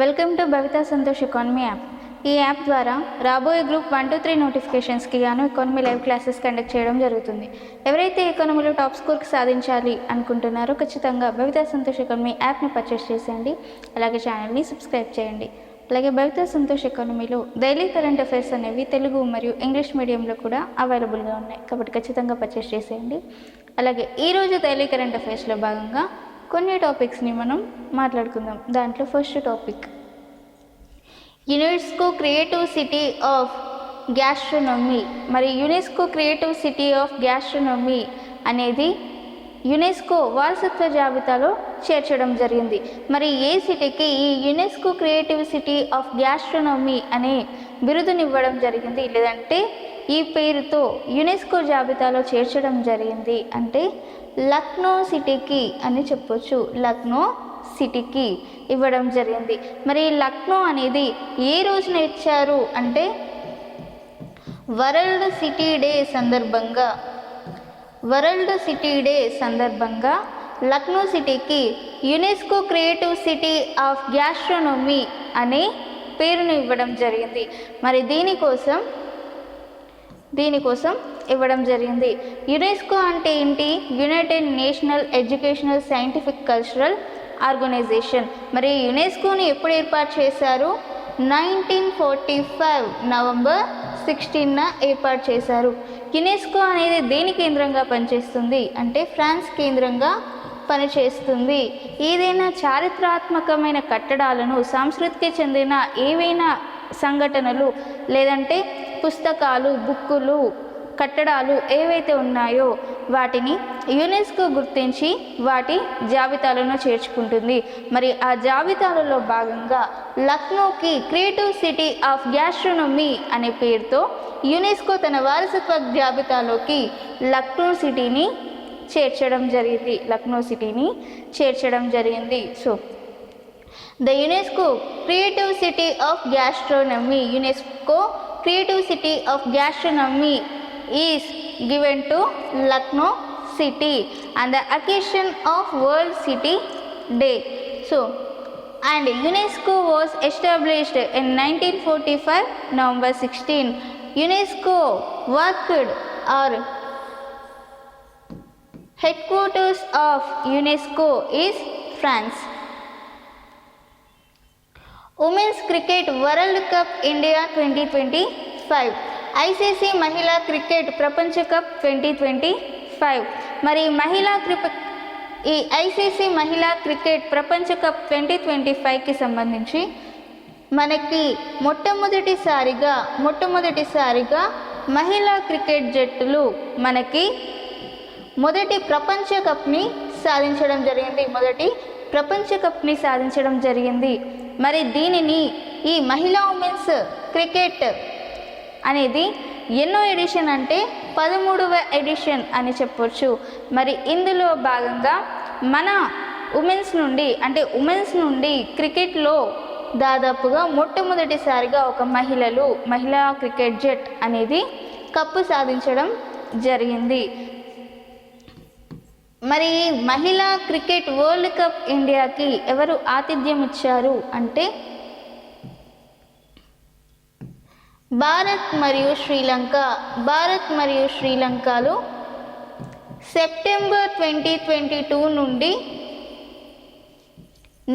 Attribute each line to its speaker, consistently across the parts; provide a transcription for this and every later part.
Speaker 1: Welcome to Bhavitha Santosh economy app. ఈ app ద్వారా రాబోయే గ్రూప్ 1 to 3 నోటిఫికేషన్స్కి గాను ఎకానమీ లైవ్ క్లాసెస్ కండక్ట్ చేయడం జరుగుతుంది. ఎవరైతే ఎకానమీలో టాప్ స్కోర్కి సాధించాలి అనుకుంటున్నారో ఖచ్చితంగా భవితా సంతోష్ ఎకానమీ యాప్ని పర్చేస్ చేసేయండి. అలాగే ఛానల్ని సబ్స్క్రైబ్ చేయండి. అలాగే భవితా సంతోష్ ఎకానమీలో డైలీ కరెంట్ అఫైర్స్ అనేవి తెలుగు మరియు ఇంగ్లీష్ మీడియంలో కూడా అవైలబుల్గా ఉన్నాయి, కాబట్టి ఖచ్చితంగా పర్చేస్ చేసేయండి. అలాగే ఈరోజు డైలీ కరెంట్ అఫైర్స్లో భాగంగా కొన్ని టాపిక్స్ని మనం మాట్లాడుకుందాం. దాంట్లో first topic UNESCO creative city of gastronomy. మరి UNESCO creative city of gastronomy అనేది యునెస్కో వారసత్వ జాబితాలో చేర్చడం జరిగింది. మరి ఏ సిటీకి ఈ UNESCO creative city of gastronomy అనే బిరుదునివ్వడం జరిగింది, లేదంటే ఈ పేరుతో యునెస్కో జాబితాలో చేర్చడం జరిగింది అంటే లక్నో సిటీకి అని చెప్పొచ్చు. లక్నో సిటీకి ఇవ్వడం జరిగింది. మరి లక్నో అనేది ఏ రోజున ఇచ్చారు అంటే వరల్డ్ సిటీ డే సందర్భంగా లక్నో సిటీకి UNESCO creative city of gastronomy అనే పేరును ఇవ్వడం జరిగింది. మరి దీనికోసం ఇవ్వడం జరిగింది. యునెస్కో అంటే ఏంటి? United National Educational Scientific Cultural Organisation. మరి యునెస్కోని ఎప్పుడు ఏర్పాటు చేశారు? 1945 నవంబర్ 16న ఏర్పాటు చేశారు. యునెస్కో అనేది దేని కేంద్రంగా పనిచేస్తుంది అంటే ఫ్రాన్స్ కేంద్రంగా పనిచేస్తుంది. ఏదైనా చారిత్రాత్మకమైన కట్టడాలను, సంస్కృతికి చెందిన ఏవైనా సంఘటనలు లేదంటే పుస్తకాలు, బుక్కులు, కట్టడాలు ఏవైతే ఉన్నాయో వాటిని యునెస్కో గుర్తించి వాటి జాబితాలను చేర్చుకుంటుంది. మరి ఆ జాబితాలలో భాగంగా లక్నోకి క్రియేటివ్ సిటీ ఆఫ్ గ్యాస్ట్రోనమీ అనే పేరుతో యునెస్కో తన వారసత్వ జాబితాలోకి లక్నో సిటీని చేర్చడం జరిగింది. So the UNESCO creative city of gastronomy is given to Lucknow city on the occasion of World City Day. So, and UNESCO was established in 1945 November 16. UNESCO worked or headquarters of UNESCO is France. Women's Cricket World Cup India 2025. ICC మహిళా cricket ప్రపంచ cup 2025. మరి ఈ ICC మహిళా cricket ప్రపంచ cup 2025కి సంబంధించి మనకి మొట్టమొదటిసారిగా మహిళా క్రికెట్ జట్టులు మనకి మొదటి ప్రపంచ కప్ని సాధించడం జరిగింది. మరి దీనిని ఈ మహిళా ఉమెన్స్ క్రికెట్ అనేది ఎన్నో ఎడిషన్ అంటే 13వ ఎడిషన్ అని చెప్పొచ్చు. మరి ఇందులో భాగంగా మన ఉమెన్స్ నుండి క్రికెట్లో దాదాపుగా మొట్టమొదటిసారిగా ఒక మహిళా క్రికెట్ జట్ అనేది కప్పు సాధించడం జరిగింది. మరి మహిళా క్రికెట్ వరల్డ్ కప్ ఇండియాకి ఎవరు ఆతిథ్యం ఇచ్చారు అంటే భారత్ మరియు శ్రీలంకలో సెప్టెంబర్ 2022 నుండి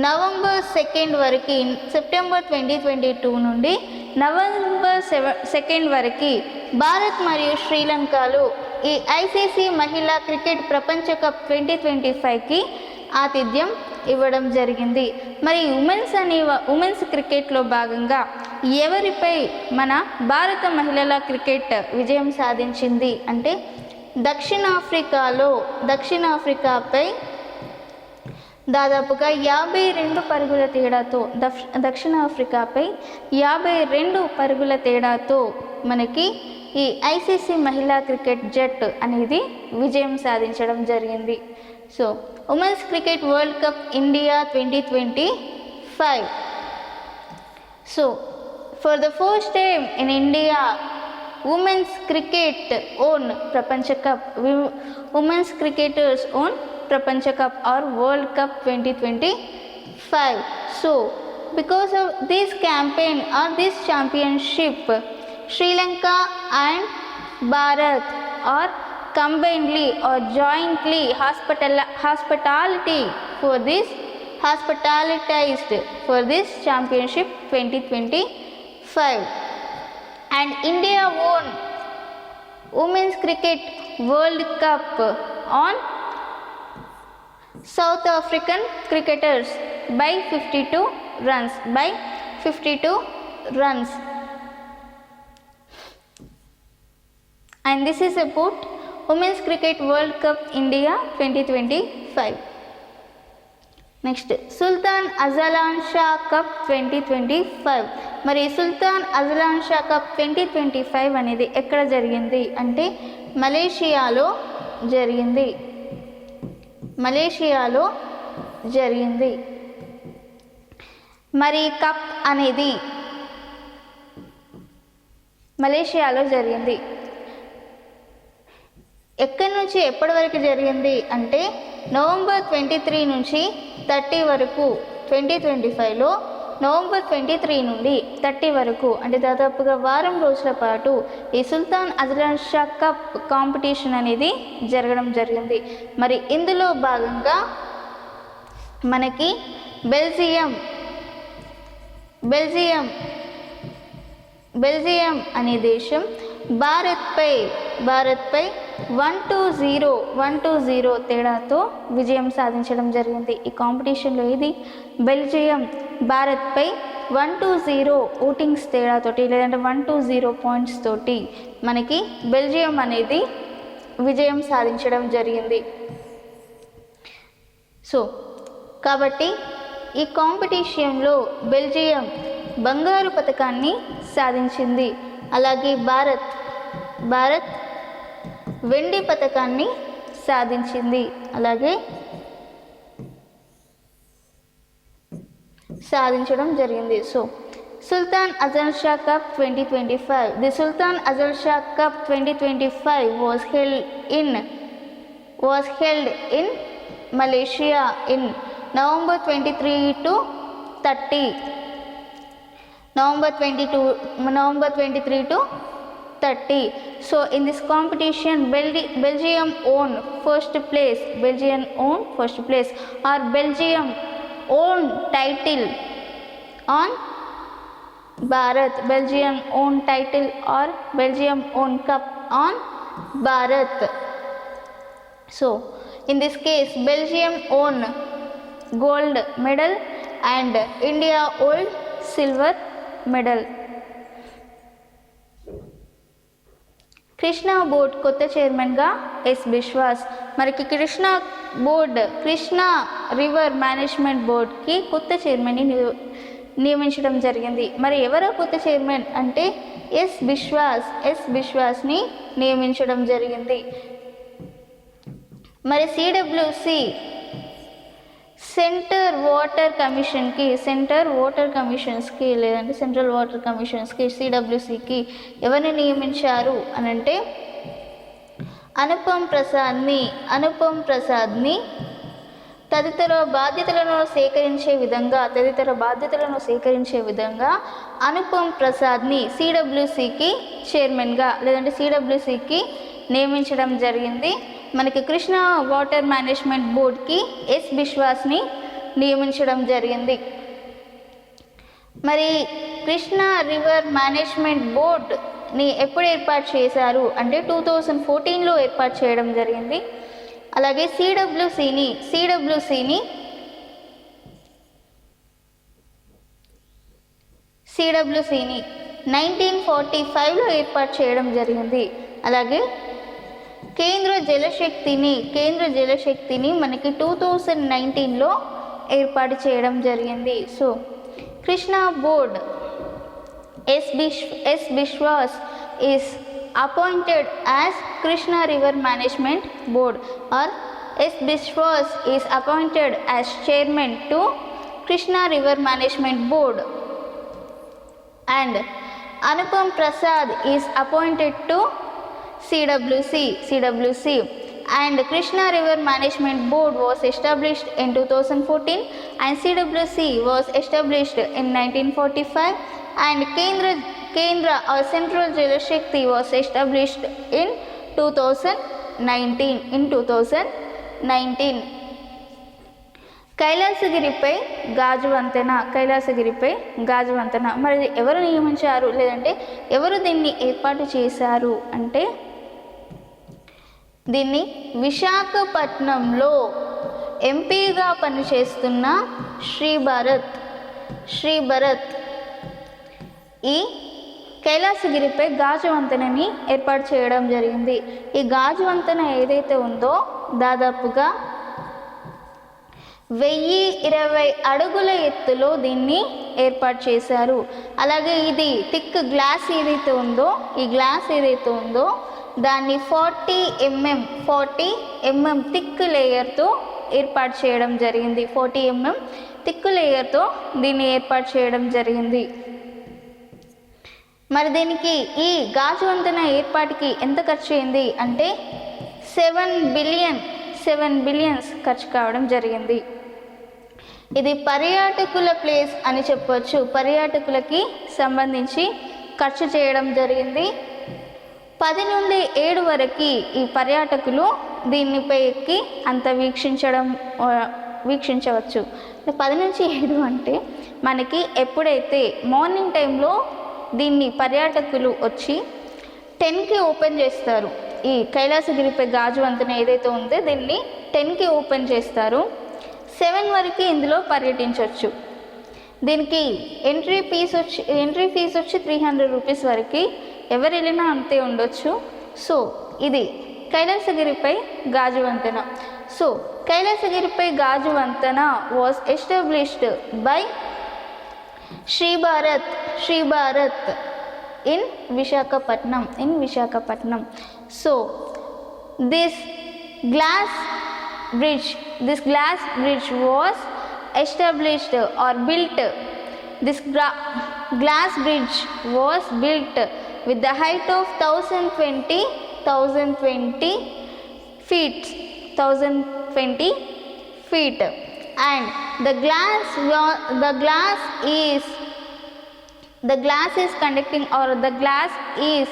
Speaker 1: నవంబర్ 2 వరకు భారత్ మరియు శ్రీలంకలో ఈ ఐసీసీ మహిళా క్రికెట్ ప్రపంచ కప్ 2025కి ఆతిథ్యం ఇవ్వడం జరిగింది. మరి ఉమెన్స్ క్రికెట్లో భాగంగా ఎవరిపై మన భారత మహిళల క్రికెట్ విజయం సాధించింది అంటే దక్షిణాఫ్రికాపై దాదాపుగా 52 పరుగుల తేడాతో దక్షిణాఫ్రికాపై 52 పరుగుల తేడాతో మనకి ఈ ఐసీసీ మహిళా క్రికెట్ జట్ అనేది విజయం సాధించడం జరిగింది. So women's cricket world cup India 2025. So for the first time in India, women's cricket own Prapancha Cup. Women's cricketers own Prapancha Cup or World Cup 2025. So because of this campaign or this championship, Sri Lanka and Bharat are combinedly or jointly hospitalized for this championship 2025. And India won Women's Cricket World Cup on South African cricketers by 52 runs. And this is about Women's Cricket World Cup India 2025. Next Sultan Azlan Shah Cup 2025. మరి సుల్తాన్ Azlan Shah Cup 2025 అనేది ఎక్కడ జరిగింది అంటే మలేషియాలో జరిగింది. మరి cup అనేది మలేషియాలో జరిగింది. ఎక్కడి నుంచి ఎప్పటి వరకు జరిగింది అంటే నవంబర్ 23 నుంచి 30 వరకు 2025లో నవంబర్ 23 నుండి 30 వరకు అంటే దాదాపుగా వారం రోజుల పాటు ఈ సుల్తాన్ అజలాన్ షా కప్ కాంపిటీషన్ అనేది జరగడం జరిగింది. మరి ఇందులో భాగంగా మనకి బెల్జియం అనే దేశం భారత్పై 1-0 తేడాతో విజయం సాధించడం జరిగింది. ఈ కాంపిటీషన్లో ఇది బెల్జియం భారత్పై 1-0 ఓటింగ్స్ తేడాతోటి లేదంటే 1-0 పాయింట్స్ తోటి మనకి బెల్జియం అనేది విజయం సాధించడం జరిగింది. సో కాబట్టి ఈ కాంపిటీషన్లో బెల్జియం బంగారు పతకాన్ని సాధించింది. అలాగే భారత్ వెండి పతకాన్ని సాధించింది. అలాగే సాధించడం జరిగింది. So Sultan Azlan Shah Cup 2025. The Sultan Azlan Shah Cup 2025 was held in Malaysia in November 23 to 30. November 23 to 30. So in this competition Belgium own first place or Belgium own title on Bharat. Belgium own title or Belgium own cup on Bharat. So in this case Belgium own gold medal and India own silver medal. Krishna board కొత్త చైర్మన్గా yes Biswas. మనకి Krishna river management బోర్డ్కి కొత్త చైర్మన్ని నియమించడం జరిగింది. మరి ఎవరో కొత్త chairman అంటే ఎస్ బిశ్వాస్ని నియమించడం జరిగింది. మరి సిడబ్ల్యూసి సెంట్రల్ వాటర్ కమిషన్స్కి లేదంటే సెంట్రల్ వాటర్ కమిషన్స్కి సిడబ్ల్యూసికి ఎవరిని నియమించారు అని అంటే అనుపమ్ ప్రసాద్ని తదితర బాధ్యతలను సేకరించే విధంగా అనుపమ్ ప్రసాద్ని సిడబ్ల్యూసికి చైర్మన్గా లేదంటే సిడబ్ల్యూసికి నియమించడం జరిగింది. మనకి కృష్ణా వాటర్ మేనేజ్మెంట్ బోర్డ్కి ఎస్ బిశ్వాస్ని నియమించడం జరిగింది. మరి కృష్ణా రివర్ మేనేజ్మెంట్ బోర్డ్ని ఎప్పుడు ఏర్పాటు చేశారు అంటే 2014లో ఏర్పాటు చేయడం జరిగింది. అలాగే సిడబ్ల్యూసిని 1945లో ఏర్పాటు చేయడం జరిగింది. అలాగే కేంద్ర జలశక్తిని మనకి 2019లో ఏర్పాటు చేయడం జరిగింది. So Krishna board S Biswas is appointed as Krishna River Management Board or S. Biswas is appointed as chairman to Krishna River Management Board and Anupam Prasad is appointed to CWC and Krishna River Management Board was established in 2014 and CWC was established in 1945 and Kendra or Central Jal Shakti was established in 2019. కైలాసగిరిపై గాజు వంతెన మరి ఎవరు నియమించారు లేదంటే ఎవరు దీన్ని ఏర్పాటు చేశారు అంటే దీన్ని విశాఖపట్నంలో ఎంపీగా పనిచేస్తున్న శ్రీ భరత్ ఈ కైలాసగిరిపై గాజు వంతెనని ఏర్పాటు చేయడం జరిగింది. ఈ గాజు వంతెన ఏదైతే ఉందో దాదాపుగా 1020 అడుగుల ఎత్తులో దీన్ని ఏర్పాటు చేశారు. అలాగే ఇది థిక్ గ్లాస్ ఏదైతే ఉందో దాన్ని 40 mm థిక్ లేయర్తో ఏర్పాటు చేయడం జరిగింది. 40 mm థిక్ లేయర్తో దీన్ని ఏర్పాటు చేయడం జరిగింది. మరి దీనికి ఈ గాజు వంతెన ఏర్పాటుకి ఎంత ఖర్చు అయింది అంటే 7 బిలియన్స్ ఖర్చు కావడం జరిగింది. ఇది పర్యాటకుల ప్లేస్ అని చెప్పవచ్చు. పర్యాటకులకి సంబంధించి ఖర్చు చేయడం జరిగింది. 10 నుండి 7 వరకు ఈ పర్యాటకులు దీనిపై ఎక్కి అంత వీక్షించవచ్చు. 10 నుంచి 7 అంటే మనకి ఎప్పుడైతే మార్నింగ్ టైంలో దీన్ని పర్యాటకులు వచ్చి 10కి ఓపెన్ చేస్తారు. ఈ కైలాసగిరిపై గాజు వంతెన ఏదైతే ఉందో దీన్ని 10కి ఓపెన్ చేస్తారు. 7 వరకు ఇందులో పర్యటించవచ్చు. దీనికి ఎంట్రీ ఫీజు వచ్చి 300 రూపీస్ వరకు ఎవరు వెళ్ళినా అంతే ఉండొచ్చు. సో ఇది కైలాసగిరిపై గాజు వంతెన. సో కైలాసగిరిపై గాజు వంతెన was established by Shri Bharat in Visakhapatnam. So this glass bridge was established or built. This glass bridge was built with the height of 1020 feet and the glass is conducting or the glass is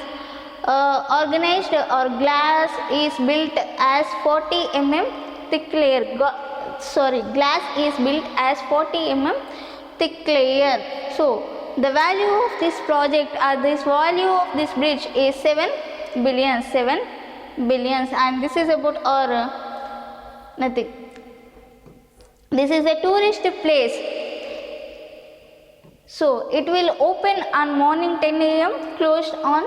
Speaker 1: organized or glass is built as 40 mm thick layer. Glass is built as 40 mm thick layer. So the value of this project or this value of this bridge is 7 billions and this is about or nothing. This is a tourist place. So it will open on morning 10 AM, closed on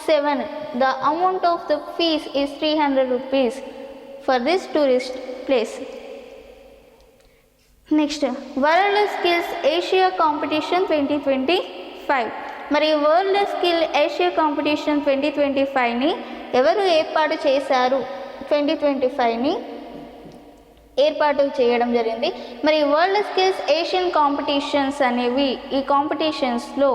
Speaker 1: 7. The amount of the fees is 300 rupees for this tourist place. Next, World Skills Asia Competition 2025. మరి world skill Asia competition 2025ని ఎవరు ఏర్పాటు చేశారు? 2025ని ఏర్పాటు చేయడం జరిగింది. మరి world skills Asian competitions అనేవి ఈ కాంపిటీషన్స్లో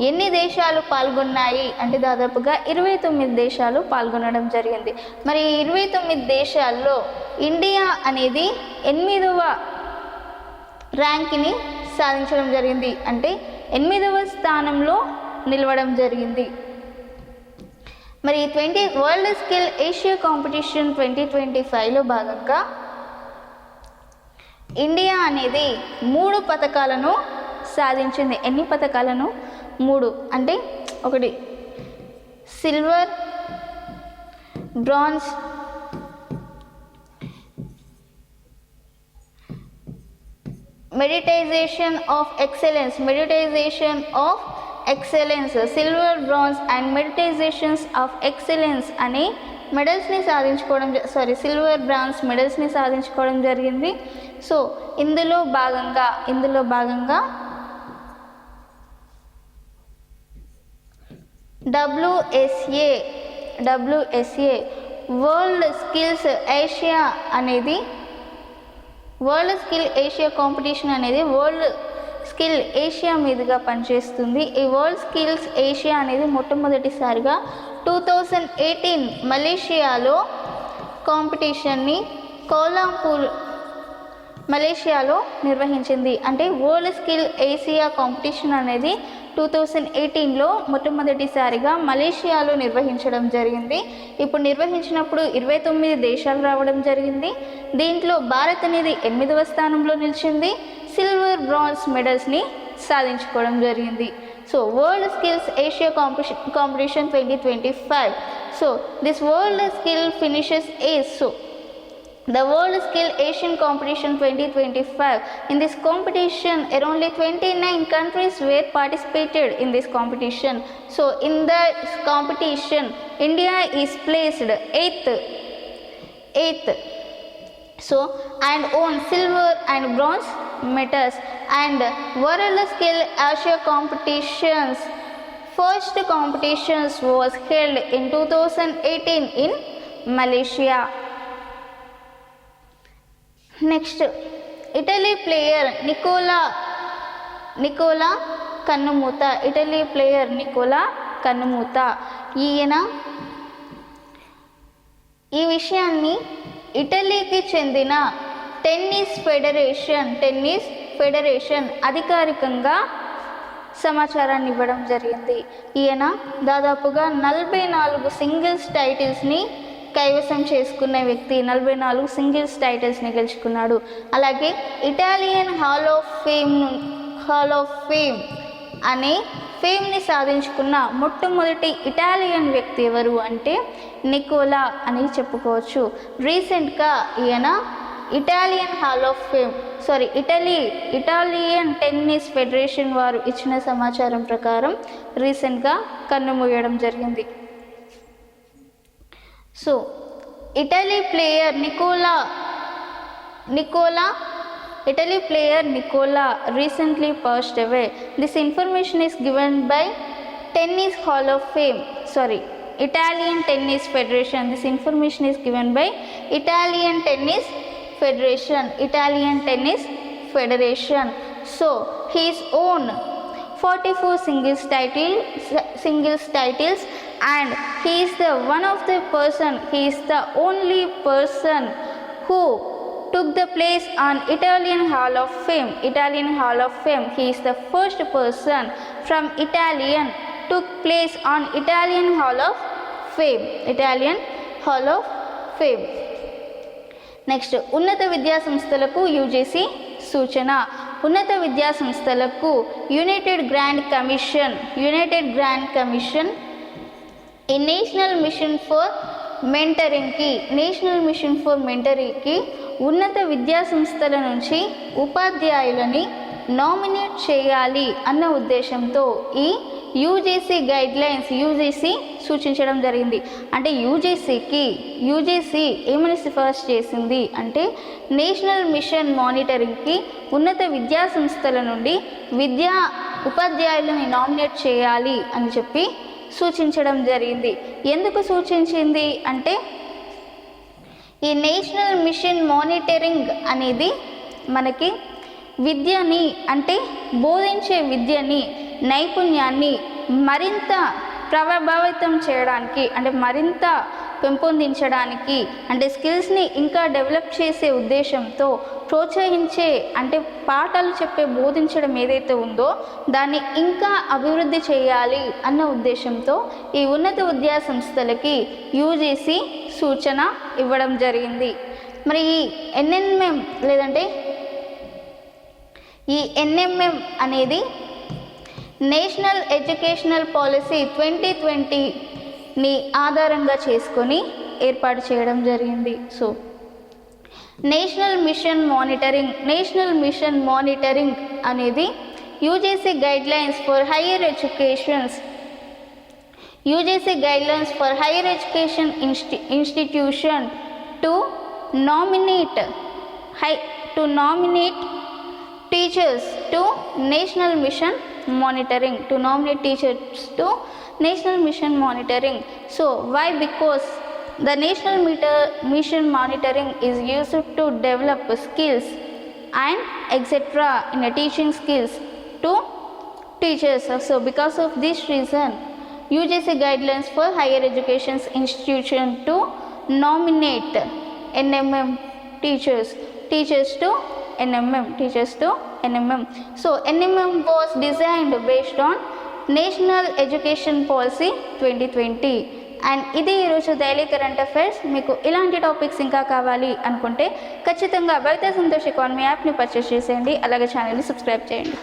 Speaker 1: ఎన్ని దేశాలు పాల్గొన్నాయి అంటే దాదాపుగా 29 దేశాలు పాల్గొనడం జరిగింది. మరి 29 దేశాల్లో ఇండియా అనేది 8వ ర్యాంక్ని సాధించడం జరిగింది. అంటే 8వ స్థానంలో నిలవడం జరిగింది. మరి వరల్డ్ స్కిల్ ఏషియా కాంపిటీషన్ 2025లో భాగంగా ఇండియా అనేది 3 పథకాలను సాధించింది. ఎన్ని పథకాలను? 3. అంటే 1 సిల్వర్, బ్రాంజ్, మెడిటైజేషన్ of excellence, silver, bronze and మెడిటైజేషన్స్ ఆఫ్ ఎక్సలెన్స్ అనే మెడల్స్ని సాధించుకోవడం సిల్వర్, బ్రాంజ్ మెడల్స్ని సాధించుకోవడం జరిగింది. సో ఇందులో భాగంగా WSA world skills Asia competition అనేది వరల్డ్ స్కిల్ ఏషియా మీదుగా పనిచేస్తుంది. ఈ వరల్డ్ స్కిల్స్ ఏషియా అనేది మొట్టమొదటిసారిగా 2018 మలేషియాలో కాంపిటీషన్ని కౌలాలంపూర్ మలేషియాలో నిర్వహించింది. అంటే వరల్డ్ స్కిల్ ఏసియా కాంపిటీషన్ అనేది 2018లో మొట్టమొదటిసారిగా మలేషియాలో నిర్వహించడం జరిగింది. ఇప్పుడు నిర్వహించినప్పుడు 29 దేశాలు రావడం జరిగింది. దీంట్లో భారత్ అనేది 8వ స్థానంలో నిలిచింది. సిల్వర్, బ్రాంజ్ మెడల్స్ని సాధించుకోవడం జరిగింది. So world skills Asia competition 2025. So this world skill finishes is the World Skill Asian Competition 2025. In this competition, around 29 countries were participated in this competition. So in the competition, India is placed 8th. So and won silver and bronze medals. And World Skill Asia competitions, first competitions was held in 2018 in Malaysia. Next Italy player Nicola కన్నుమూత. Italy player Nicola కన్నుమూత ఈయన ఈ విషయాన్ని ఇటలీకి చెందిన tennis federation అధికారికంగా సమాచారాన్ని ఇవ్వడం జరిగింది. ఈయన దాదాపుగా 44 సింగిల్స్ టైటిల్స్ని కైవసం చేసుకున్న వ్యక్తి. 44 సింగిల్స్ టైటిల్స్ని గెలుచుకున్నాడు. అలాగే ఇటాలియన్ హాల్ ఆఫ్ ఫేమ్ అనే ఫేమ్ని సాధించుకున్న మొట్టమొదటి ఇటాలియన్ వ్యక్తి ఎవరు అంటే నికోలా అని చెప్పుకోవచ్చు. రీసెంట్గా ఈయన ఇటాలియన్ టెన్నిస్ ఫెడరేషన్ వారు ఇచ్చిన సమాచారం ప్రకారం రీసెంట్గా కన్నుమూయడం జరిగింది. So, Italy player Nicola recently passed away. This information is given by Tennis Hall of Fame. Italian Tennis Federation. This information is given by Italian Tennis Federation. So, his own 44 singles titles, and he is the only person who took the place on Italian Hall of Fame. He is the first person from Italian took place on Italian Hall of Fame. Next ఉన్నత విద్యా సంస్థలకు UGC సూచన. ఉన్నత విద్యా సంస్థలకు United grand commission ఈ national mission for మెంటరింగ్కి ఉన్నత విద్యా సంస్థల నుంచి ఉపాధ్యాయులని నామినేట్ చేయాలి అన్న ఉద్దేశంతో ఈ యూజీసీ సూచించడం జరిగింది. అంటే యూజీసీ ఏమని సిఫార్సు చేసింది అంటే నేషనల్ మిషన్ మానిటరింగ్కి ఉన్నత విద్యా సంస్థల నుండి ఉపాధ్యాయులని నామినేట్ చేయాలి అని చెప్పి సూచించడం జరిగింది. ఎందుకు సూచించింది అంటే ఈ నేషనల్ మిషన్ మానిటరింగ్ అనేది మనకి విద్యని అంటే బోధించే విద్యని నైపుణ్యాన్ని మరింత ప్రభావితం చేయడానికి అంటే మరింత పెంపొందించడానికి అంటే స్కిల్స్ని ఇంకా డెవలప్ చేసే ఉద్దేశంతో ప్రోత్సహించే అంటే పాఠాలు బోధించడం ఏదైతే ఉందో దాన్ని ఇంకా అభివృద్ధి చేయాలి అన్న ఉద్దేశంతో ఈ ఉన్నత విద్యా సంస్థలకి యూజీసీ సూచన ఇవ్వడం జరిగింది. మరి ఈ ఎన్ఎంఎం అనేది నేషనల్ ఎడ్యుకేషనల్ పాలసీ 2020ని ఆధారంగా చేసుకొని ఏర్పాటు చేయడం జరిగింది. సో నేషనల్ మిషన్ మానిటరింగ్ అనేది UGC guidelines for higher education institution to nominate teachers to national mission monitoring, So why? Because the national mission monitoring is used to develop skills and etc. in a teaching skills to teachers. So because of this reason UGC guidelines for higher education institution to nominate NMM teachers to NMM. So NMM was designed based on national education policy 2020. And ఇది ఈరోజు daily current affairs. మీకు ఇలాంటి topics ఇంకా కావాలి అనుకుంటే ఖచ్చితంగా బైతే Santosh economy యాప్ని purchase చేసేయండి, అలాగే ఛానల్ని సబ్స్క్రైబ్ చేయండి.